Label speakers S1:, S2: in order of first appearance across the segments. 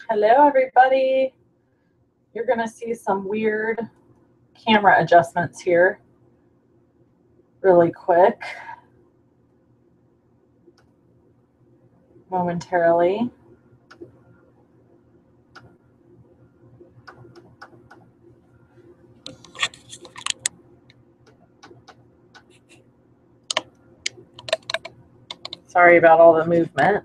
S1: Hello, everybody. You're going to see some weird camera adjustments here really quick, momentarily. Sorry about all the movement.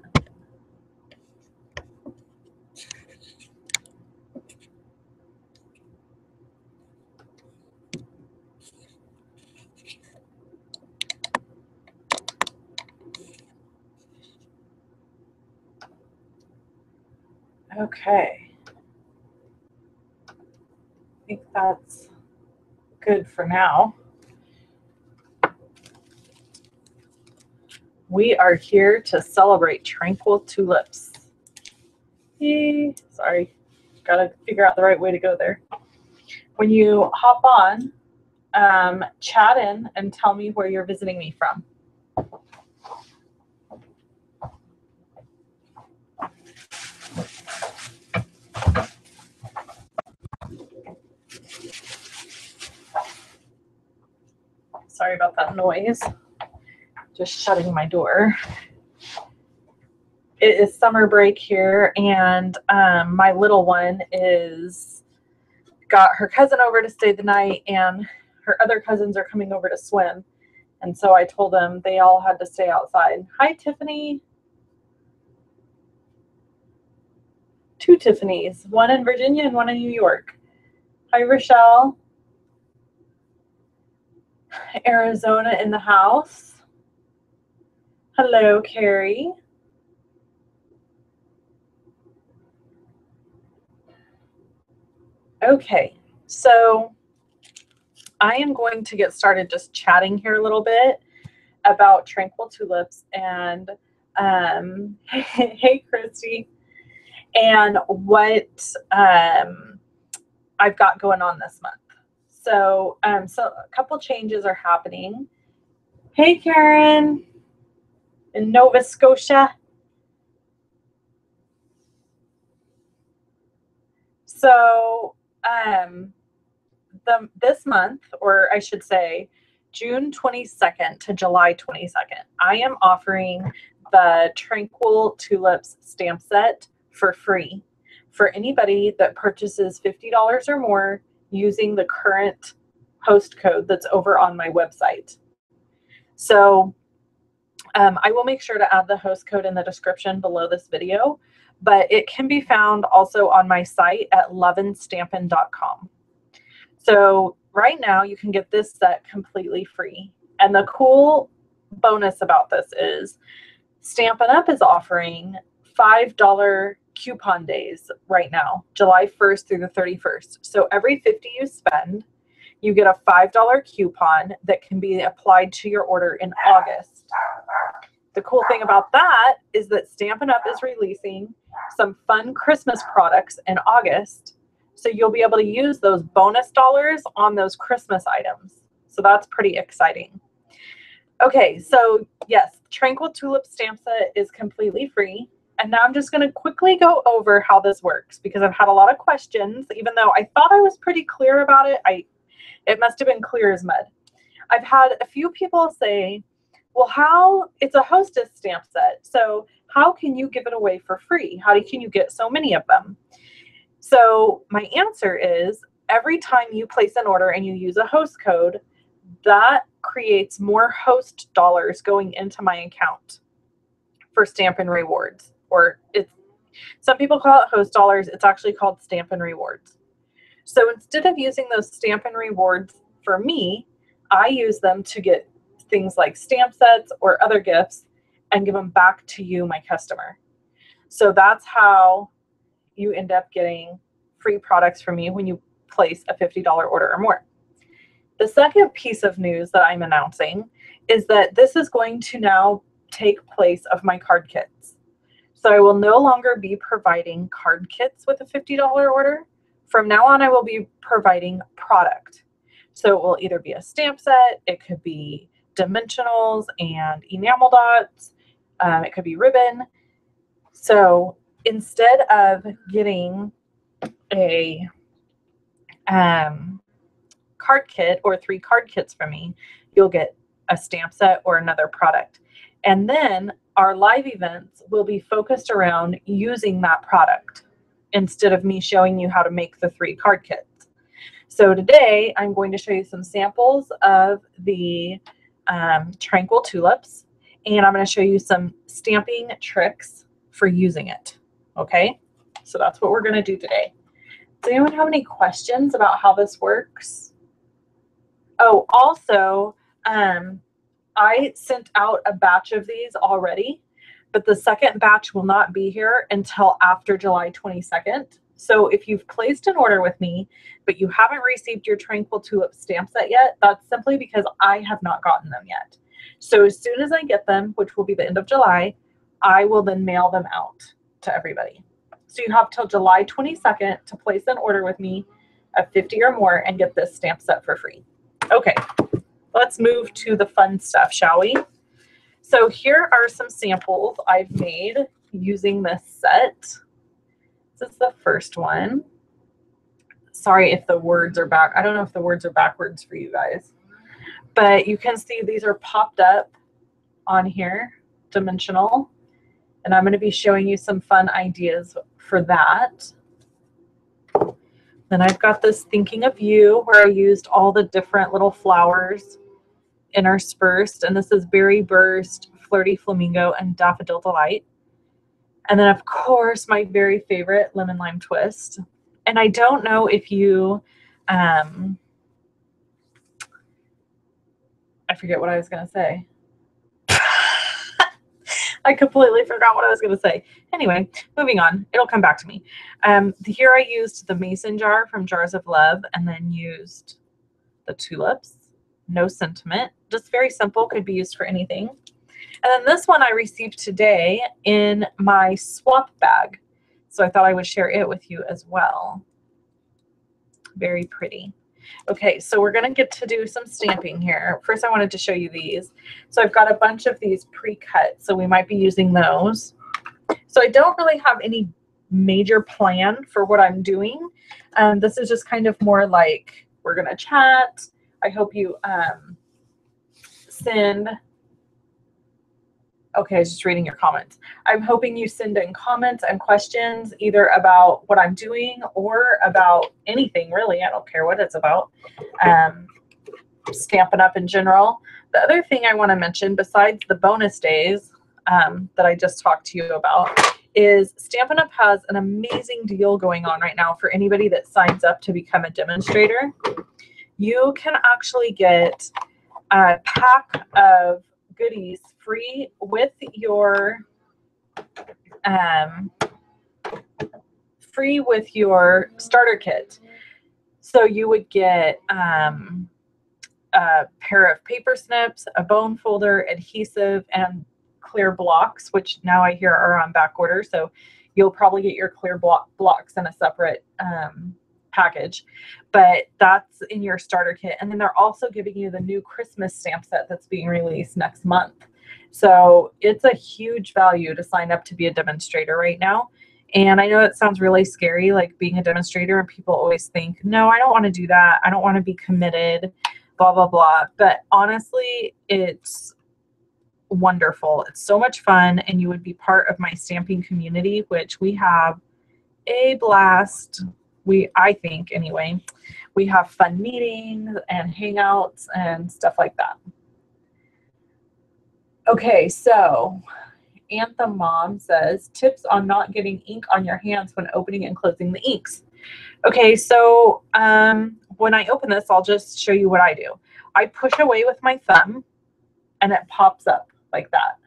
S1: Okay. I think that's good for now. We are here to celebrate Tranquil Tulips. Yay. Sorry, gotta figure out the right way to go there. When you hop on, chat in and tell me where you're visiting me from. Sorry about that noise. Just shutting my door. It is summer break here, and my little one got her cousin over to stay the night, and her other cousins are coming over to swim. And so I told them they all had to stay outside. Hi, Tiffany. 2 Tiffany's, one in Virginia and one in New York. Hi, Rochelle. Arizona in the house. Hello, Carrie. Okay, so I am going to get started just chatting here a little bit about Tranquil Tulips and hey, Christy, and what I've got going on this month. So, so a couple changes are happening. Hey, Karen in Nova Scotia. So, this month, or I should say June 22nd to July 22nd, I am offering the Tranquil Tulips stamp set for free for anybody that purchases $50 or more using the current host code that's over on my website. So I will make sure to add the host code in the description below this video, but it can be found also on my site at loveandstampin.com. So right now you can get this set completely free. And the cool bonus about this is Stampin' Up! Is offering $5 coupon days right now, July 1st through the 31st. So every $50 you spend, you get a $5 coupon that can be applied to your order in August. The cool thing about that is that Stampin' Up! Is releasing some fun Christmas products in August. So you'll be able to use those bonus dollars on those Christmas items. So that's pretty exciting. Okay, so yes, Tranquil Tulip stamp set is completely free. And now I'm just going to quickly go over how this works because I've had a lot of questions. Even though I thought I was pretty clear about it, it must have been clear as mud. I've had a few people say, well, it's a hostess stamp set, so how can you give it away for free? How can you get so many of them? So my answer is every time you place an order and you use a host code, that creates more host dollars going into my account for Stampin' Rewards. Or some people call it host dollars. It's actually called Stampin' Rewards. So instead of using those Stampin' Rewards for me, I use them to get things like stamp sets or other gifts and give them back to you, my customer. So that's how you end up getting free products from me when you place a $50 order or more. The second piece of news that I'm announcing is that this is going to now take place of my card kits. So I will no longer be providing card kits with a $50 order. From now on, I will be providing product. So it will either be a stamp set, it could be dimensionals and enamel dots, It could be ribbon. So instead of getting a card kit or 3 card kits from me, you'll get a stamp set or another product. And then our live events will be focused around using that product instead of me showing you how to make the 3 card kits. So today I'm going to show you some samples of the Tranquil Tulips, and I'm going to show you some stamping tricks for using it. Okay, so that's what we're going to do today. Does anyone have any questions about how this works? Oh, also, I sent out a batch of these already, but the second batch will not be here until after July 22nd. So if you've placed an order with me, but you haven't received your Tranquil Tulip stamp set yet, that's simply because I have not gotten them yet. So as soon as I get them, which will be the end of July, I will then mail them out to everybody. So you have till July 22nd to place an order with me of 50 or more and get this stamp set for free. Okay, let's move to the fun stuff, shall we? So here are some samples I've made using this set. This is the first one. Sorry if the words are back. I don't know if the words are backwards for you guys, but you can see these are popped up on here, dimensional. And I'm going to be showing you some fun ideas for that. Then I've got this Thinking of You, where I used all the different little flowers interspersed. And this is Berry Burst, Flirty Flamingo, and Daffodil Delight. And then, of course, my very favorite, Lemon Lime Twist. And I don't know if you, I forget what I was going to say. I completely forgot what I was going to say. Anyway, moving on. It'll come back to me. Here I used the mason jar from Jars of Love, and then used the tulips. No sentiment. Just very simple. Could be used for anything. And then this one I received today in my swap bag. So I thought I would share it with you as well. Very pretty. Okay, so we're going to get to do some stamping here. First, I wanted to show you these. So I've got a bunch of these pre-cut, so we might be using those. So I don't really have any major plan for what I'm doing. This is just kind of more like we're going to chat. I hope you send... Okay, I was just reading your comments. I'm hoping you send in comments and questions either about what I'm doing or about anything, really. I don't care what it's about. Stampin' Up! In general. The other thing I want to mention, besides the bonus days that I just talked to you about, is Stampin' Up! Has an amazing deal going on right now for anybody that signs up to become a demonstrator. You can actually get a pack of goodies free with your starter kit. So you would get a pair of paper snips, a bone folder, adhesive, and clear blocks, which now I hear are on back order. So you'll probably get your clear blocks in a separate package, but that's in your starter kit. And then they're also giving you the new Christmas stamp set that's being released next month. So it's a huge value to sign up to be a demonstrator right now. And I know it sounds really scary, like being a demonstrator, and people always think, no, I don't want to do that. I don't want to be committed, blah, blah, blah. But honestly, it's wonderful. It's so much fun, and you would be part of my stamping community, which we have a blast. I think anyway, we have fun meetings and hangouts and stuff like that. Okay, so Anthem Mom says, tips on not getting ink on your hands when opening and closing the inks. Okay, so when I open this, I'll just show you what I do. I push away with my thumb, and it pops up like that.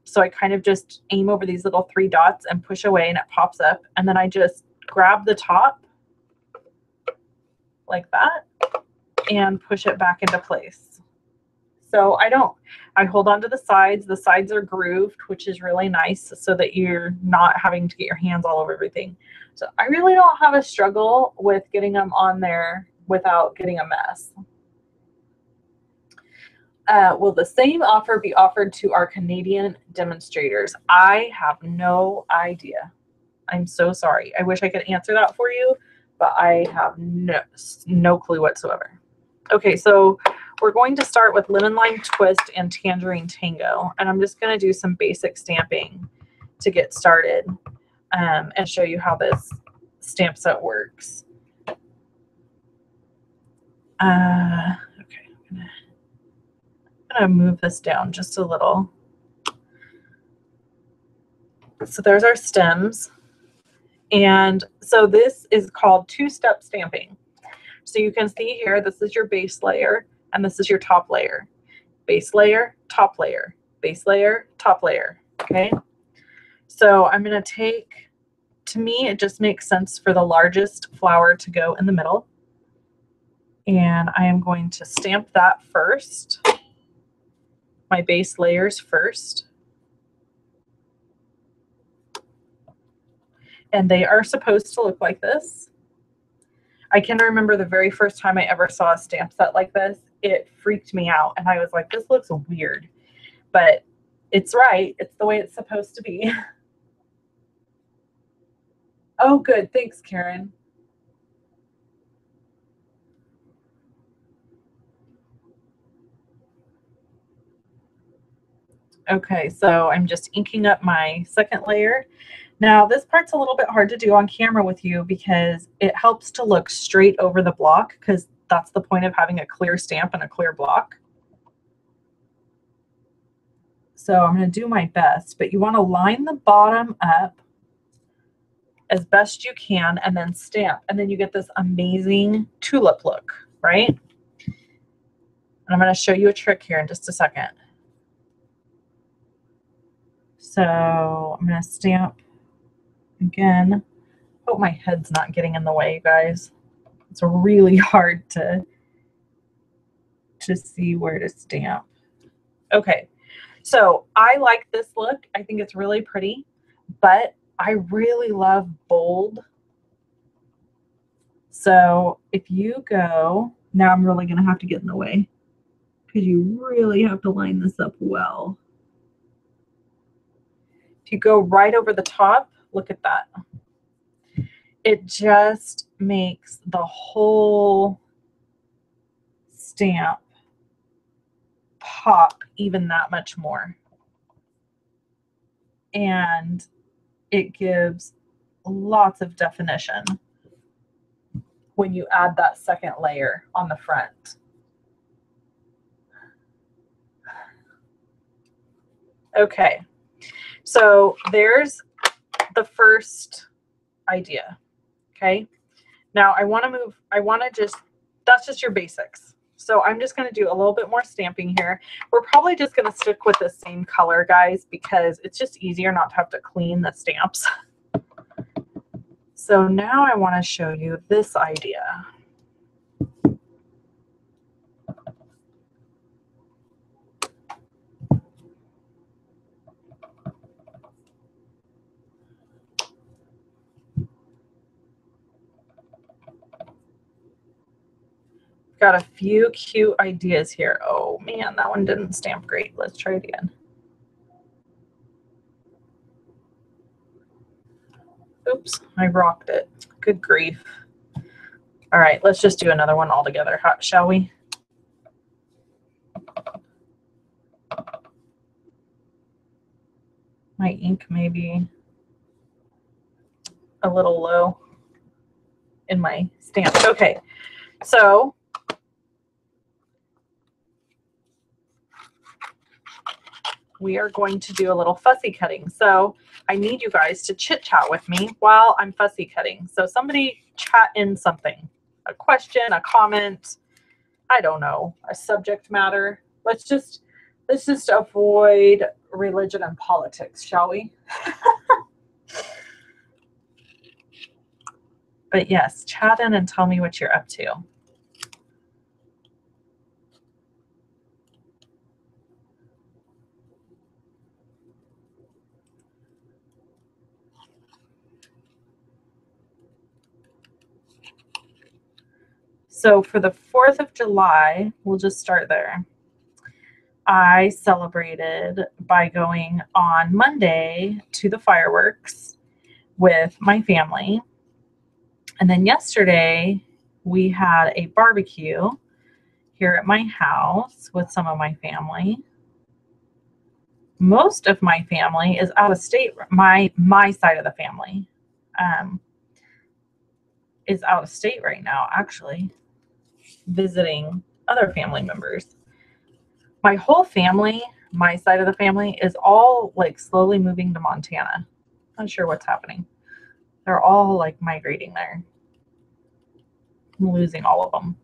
S1: So I kind of just aim over these little 3 dots and push away, and it pops up. And then I just grab the top like that and push it back into place. So I hold on to the sides. The sides are grooved, which is really nice so that you're not having to get your hands all over everything. So I really don't have a struggle with getting them on there without getting a mess. Will the same offer be offered to our Canadian demonstrators? I have no idea. I'm so sorry. I wish I could answer that for you, but I have no clue whatsoever. Okay, so we're going to start with Lemon Lime Twist and Tangerine Tango, and I'm just going to do some basic stamping to get started and show you how this stamp set works. Okay, I'm gonna move this down just a little. So there's our stems. And so this is called two-step stamping. So you can see here, this is your base layer, and this is your top layer. Base layer, top layer, base layer, top layer, okay? So I'm gonna take, to me, it just makes sense for the largest flower to go in the middle. And I am going to stamp that first, my base layers first. And they are supposed to look like this. I can remember the very first time I ever saw a stamp set like this, it freaked me out. And I was like, this looks weird, but it's right. It's the way it's supposed to be. Oh, good. Thanks, Karen. Okay, so I'm just inking up my second layer. Now this part's a little bit hard to do on camera with you because it helps to look straight over the block, because that's the point of having a clear stamp and a clear block. So I'm going to do my best, but you want to line the bottom up as best you can and then stamp, and then you get this amazing tulip look, right? And I'm going to show you a trick here in just a second. So I'm going to stamp again. Hope my head's not getting in the way, you guys. It's really hard to see where to stamp. Okay, so I like this look. I think it's really pretty, but I really love bold. So if you go, now I'm really going to have to get in the way because you really have to line this up well. If you go right over the top, look at that. It just makes the whole stamp pop even that much more. And it gives lots of definition when you add that second layer on the front. Okay, so there's the first idea. Okay, now that's just your basics. So I'm just going to do a little bit more stamping here. We're probably just going to stick with the same color, guys, because it's just easier not to have to clean the stamps. So now I want to show you this idea. Got a few cute ideas here. Oh man, that one didn't stamp great. Let's try it again. Oops, I rocked it. Good grief. All right, let's just do another one all together, shall we? My ink may be a little low in my stamp. Okay, so we are going to do a little fussy cutting. So I need you guys to chit chat with me while I'm fussy cutting. So somebody chat in something, a question, a comment, I don't know, a subject matter. Let's just avoid religion and politics, shall we? But yes, chat in and tell me what you're up to. So for the 4th of July, we'll just start there. I celebrated by going on Monday to the fireworks with my family. And then yesterday, we had a barbecue here at my house with some of my family. Most of my family is out of state. My side of the family is out of state right now, actually, visiting other family members. My whole family, my side of the family, is all like slowly moving to Montana. Not sure what's happening. They're all like migrating there. I'm losing all of them.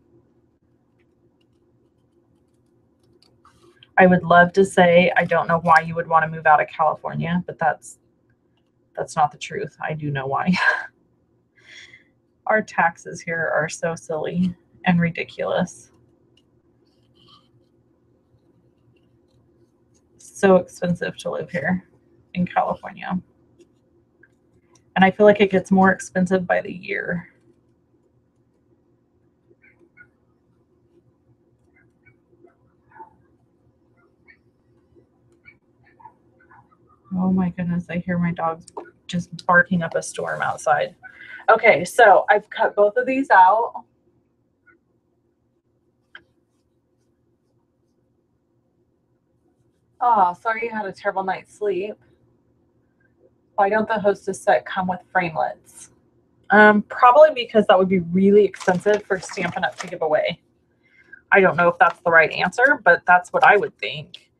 S1: I would love to say I don't know why you would want to move out of California, but that's not the truth. I do know why. Our taxes here are so silly and ridiculous. So expensive to live here in California. And I feel like it gets more expensive by the year. Oh my goodness, I hear my dogs just barking up a storm outside. Okay, so I've cut both of these out. Oh, sorry you had a terrible night's sleep. Why don't the Hostess set come with framelits? Probably because that would be really expensive for Stampin' Up! To give away. I don't know if that's the right answer, but that's what I would think.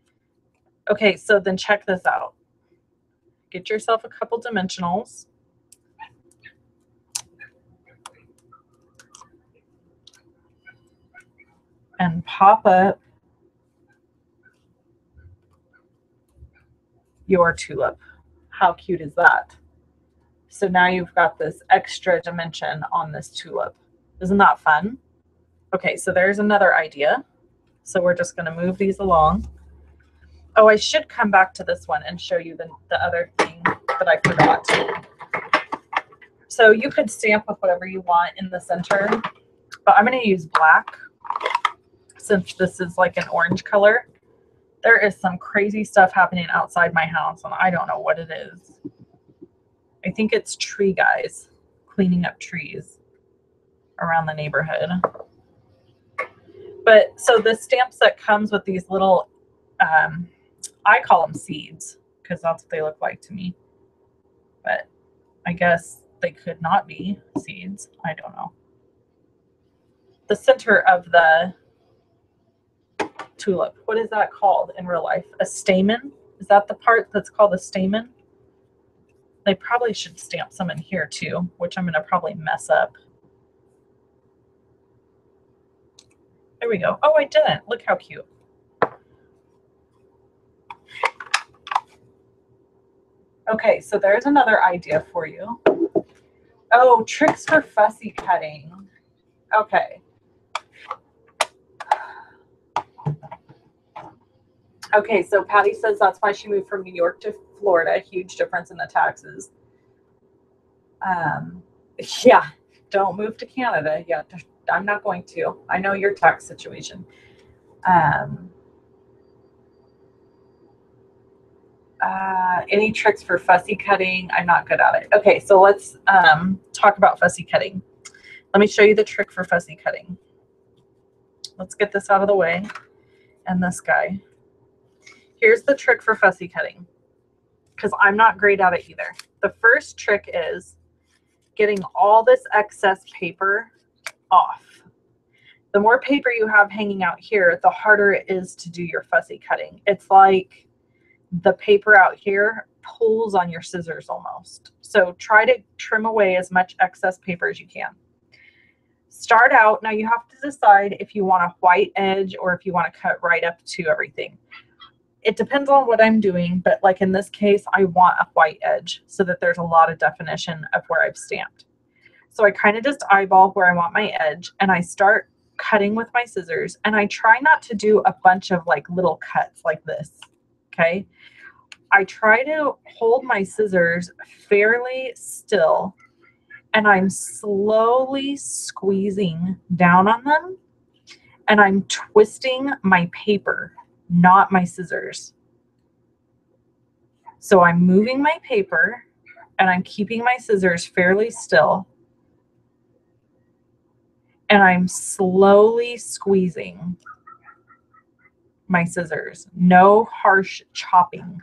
S1: Okay, so then check this out. Get yourself a couple dimensionals. And pop up your tulip. How cute is that? So now you've got this extra dimension on this tulip. Isn't that fun? Okay, so there's another idea. So we're just going to move these along. Oh, I should come back to this one and show you the other thing that I forgot. So you could stamp with whatever you want in the center, but I'm going to use black since this is like an orange color. There is some crazy stuff happening outside my house, and I don't know what it is. I think it's tree guys cleaning up trees around the neighborhood. But so the stamp set comes with these little, I call them seeds because that's what they look like to me. But I guess they could not be seeds. I don't know. The center of the tulip, what is that called in real life? A stamen? Is that the part that's called a stamen? They probably should stamp some in here too, which I'm going to probably mess up. There we go. Oh, I didn't. Look how cute. Okay, so there's another idea for you. Oh, tricks for fussy cutting. Okay. Okay, so Patty says that's why she moved from New York to Florida. Huge difference in the taxes. Yeah, don't move to Canada. Yeah, I'm not going to. I know your tax situation. Any tricks for fussy cutting? I'm not good at it. Okay, so let's talk about fussy cutting. Let me show you the trick for fussy cutting. Let's get this out of the way. And this guy. Here's the trick for fussy cutting, because I'm not great at it either. The first trick is getting all this excess paper off. The more paper you have hanging out here, the harder it is to do your fussy cutting. It's like the paper out here pulls on your scissors almost. So try to trim away as much excess paper as you can. Start out, now you have to decide if you want a white edge or if you want to cut right up to everything. It depends on what I'm doing, but like in this case, I want a white edge so that there's a lot of definition of where I've stamped. So I kind of just eyeball where I want my edge and I start cutting with my scissors, and I try not to do a bunch of like little cuts like this. Okay. I try to hold my scissors fairly still, and I'm slowly squeezing down on them, and I'm twisting my paper not my scissors. So I'm moving my paper and I'm keeping my scissors fairly still. And I'm slowly squeezing my scissors. No harsh chopping.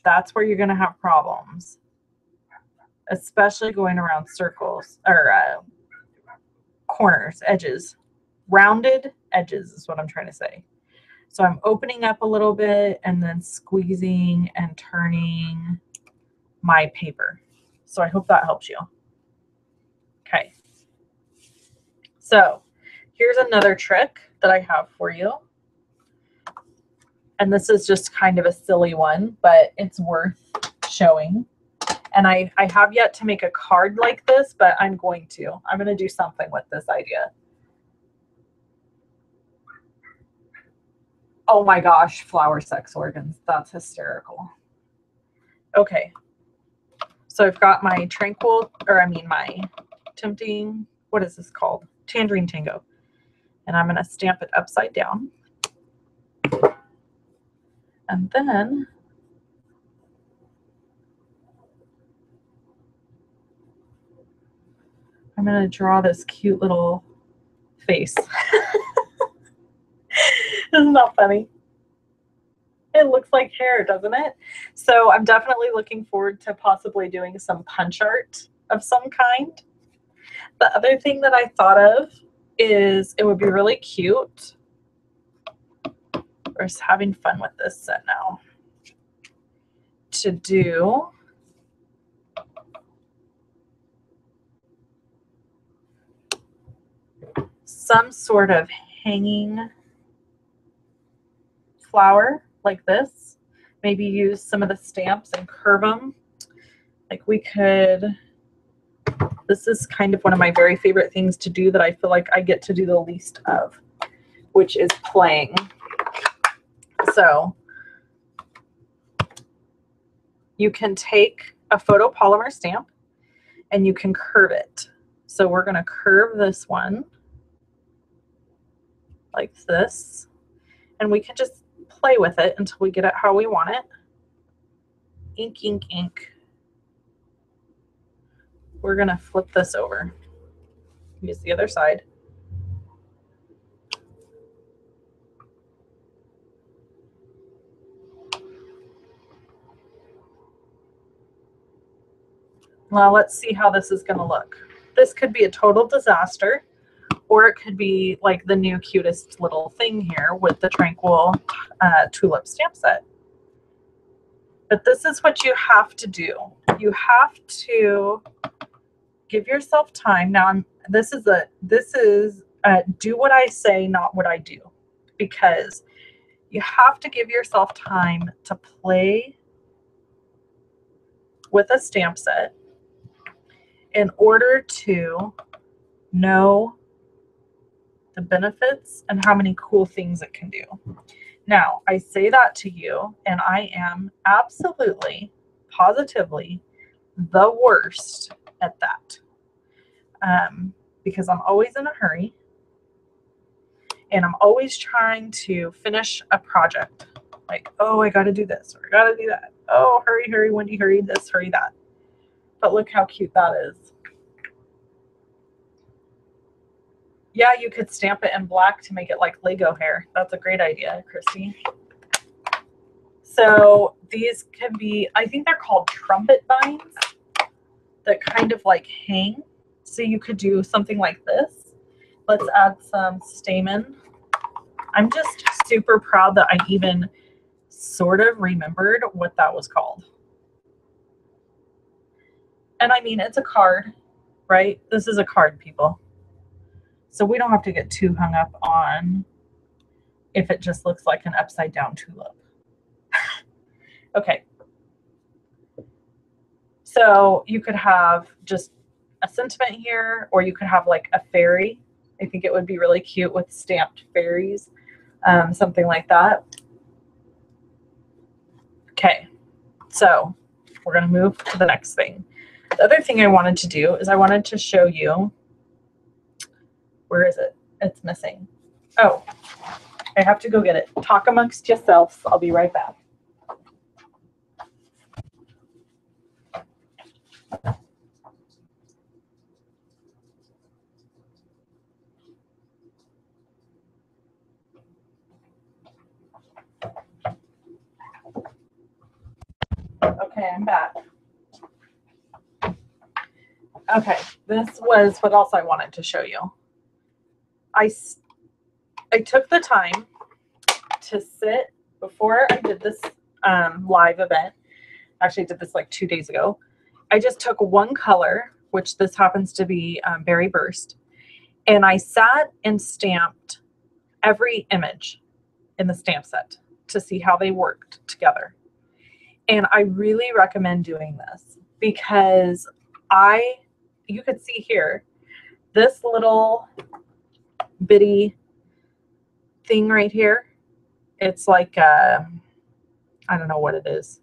S1: That's where you're going to have problems, especially going around circles or corners, edges. Rounded edges is what I'm trying to say. So I'm opening up a little bit and then squeezing and turning my paper. So I hope that helps you. Okay. So here's another trick that I have for you. And this is just kind of a silly one, but it's worth showing. And I have yet to make a card like this, but I'm going to. I'm going to do something with this idea. Oh my gosh, flower sex organs. That's hysterical. Okay. So I've got my Tranquil, or I mean my Tempting, what is this called? Tangerine Tango. And I'm going to stamp it upside down. And then I'm going to draw this cute little face. Isn't that funny? It looks like hair, doesn't it? So I'm definitely looking forward to possibly doing some punch art of some kind. The other thing that I thought of is it would be really cute. We're just having fun with this set now. To do some sort of hanging flower like this. Maybe use some of the stamps and curve them. Like we could, this is kind of one of my very favorite things to do that I feel like I get to do the least of, which is playing. So you can take a photopolymer stamp and you can curve it. So we're going to curve this one like this, and we can just play with it until we get it how we want it. Ink, ink, ink. We're going to flip this over. Use the other side. Now let's see how this is going to look. This could be a total disaster, or it could be like the new cutest little thing here with the Tranquil Tulip stamp set. But this is what you have to do. You have to give yourself time. Now, this is do what I say, not what I do, because you have to give yourself time to play with a stamp set in order to know the benefits and how many cool things it can do. Now, I say that to you, and I am absolutely, positively the worst at that, because I'm always in a hurry, and I'm always trying to finish a project. Like, oh, I got to do this, or I got to do that. Oh, hurry, hurry, Wendy, hurry this, hurry that. But look how cute that is. Yeah, you could stamp it in black to make it like Lego hair. That's a great idea, Christy. So these can be, I think they're called trumpet vines that kind of like hang. So you could do something like this. Let's add some stamen. I'm just super proud that I even sort of remembered what that was called. And I mean, it's a card, right? This is a card, people. So we don't have to get too hung up on if it just looks like an upside down tulip. Okay. So you could have just a sentiment here, or you could have like a fairy. I think it would be really cute with stamped fairies, something like that. Okay. So we're going to move to the next thing. The other thing I wanted to do is I wanted to show you, where is it? It's missing. Oh, I have to go get it. Talk amongst yourselves. I'll be right back. Okay, I'm back. Okay, this was what else I wanted to show you. I took the time to sit before I did this live event. Actually, I did this like 2 days ago. I just took one color, which this happens to be Berry Burst, and I sat and stamped every image in the stamp set to see how they worked together. And I really recommend doing this because you could see here, this little bitty thing right here, it's like, I don't know what it is.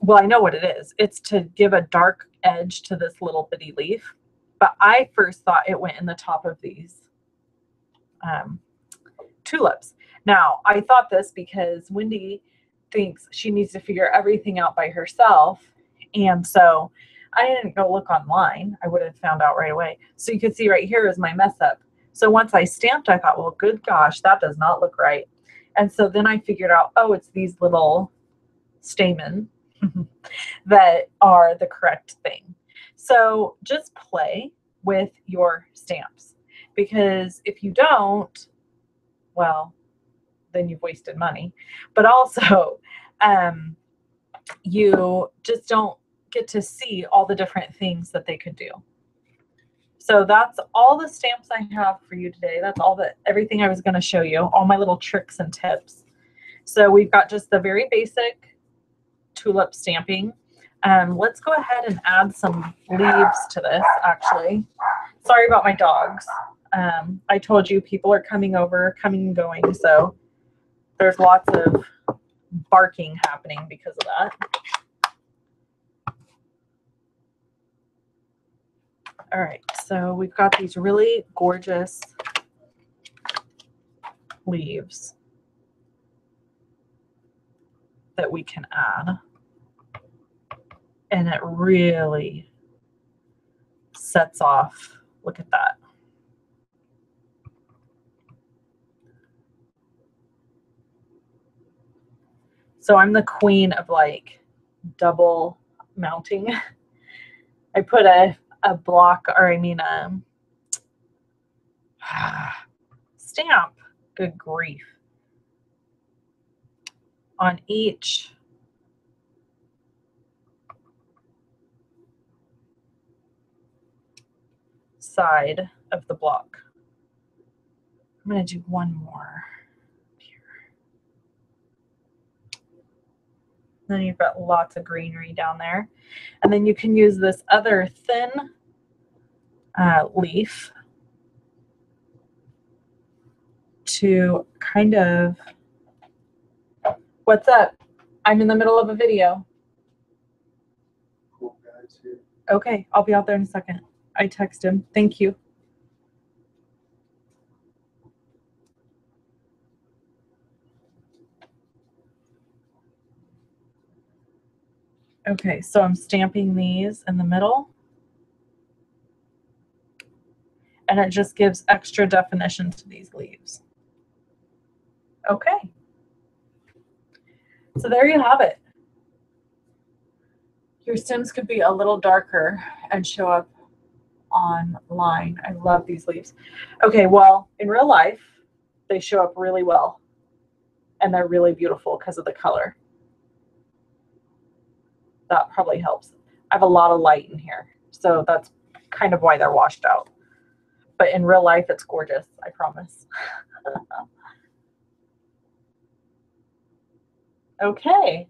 S1: Well, I know what it is. It's to give a dark edge to this little bitty leaf. But I first thought it went in the top of these tulips. Now, I thought this because Wendy thinks she needs to figure everything out by herself. And so I didn't go look online. I would have found out right away. So you can see right here is my mess up. So once I stamped, I thought, well, good gosh, that does not look right. And so then I figured out, oh, it's these little stamen that are the correct thing. So just play with your stamps, because if you don't, well, then you've wasted money. But also, you just don't get to see all the different things that they could do. So that's all the stamps I have for you today. That's everything I was going to show you, all my little tricks and tips. So we've got just the very basic tulip stamping. Let's go ahead and add some leaves to this, actually. Sorry about my dogs. I told you people are coming over, coming and going, so there's lots of barking happening because of that. All right, so we've got these really gorgeous leaves that we can add. And it really sets off. Look at that. So I'm the queen of like double mounting. I put a block, or I mean a stamp, good grief, on each side of the block. I'm going to do one more here. Then you've got lots of greenery down there. And then you can use this other thin leaf to kind of, what's up? I'm in the middle of a video.
S2: Cool guys here.
S1: Okay, I'll be out there in a second. I text him. Thank you. Okay, so I'm stamping these in the middle. And it just gives extra definition to these leaves. Okay. So there you have it. Your stems could be a little darker and show up online. I love these leaves. Okay, well, in real life, they show up really well. And they're really beautiful because of the color. That probably helps. I have a lot of light in here, so that's kind of why they're washed out. But in real life, it's gorgeous, I promise. Okay.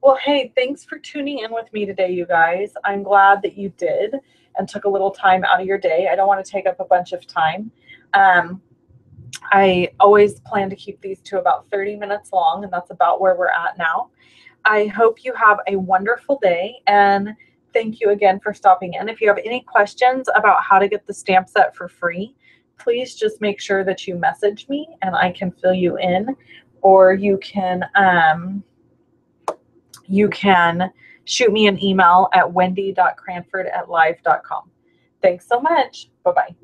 S1: Well, hey, thanks for tuning in with me today, you guys. I'm glad that you did and took a little time out of your day. I don't want to take up a bunch of time. I always plan to keep these to about 30 minutes long, and that's about where we're at now. I hope you have a wonderful day, and thank you again for stopping in. If you have any questions about how to get the stamp set for free, please just make sure that you message me and I can fill you in, or you can shoot me an email at wendy.cranford@live.com. Thanks so much. Bye-bye.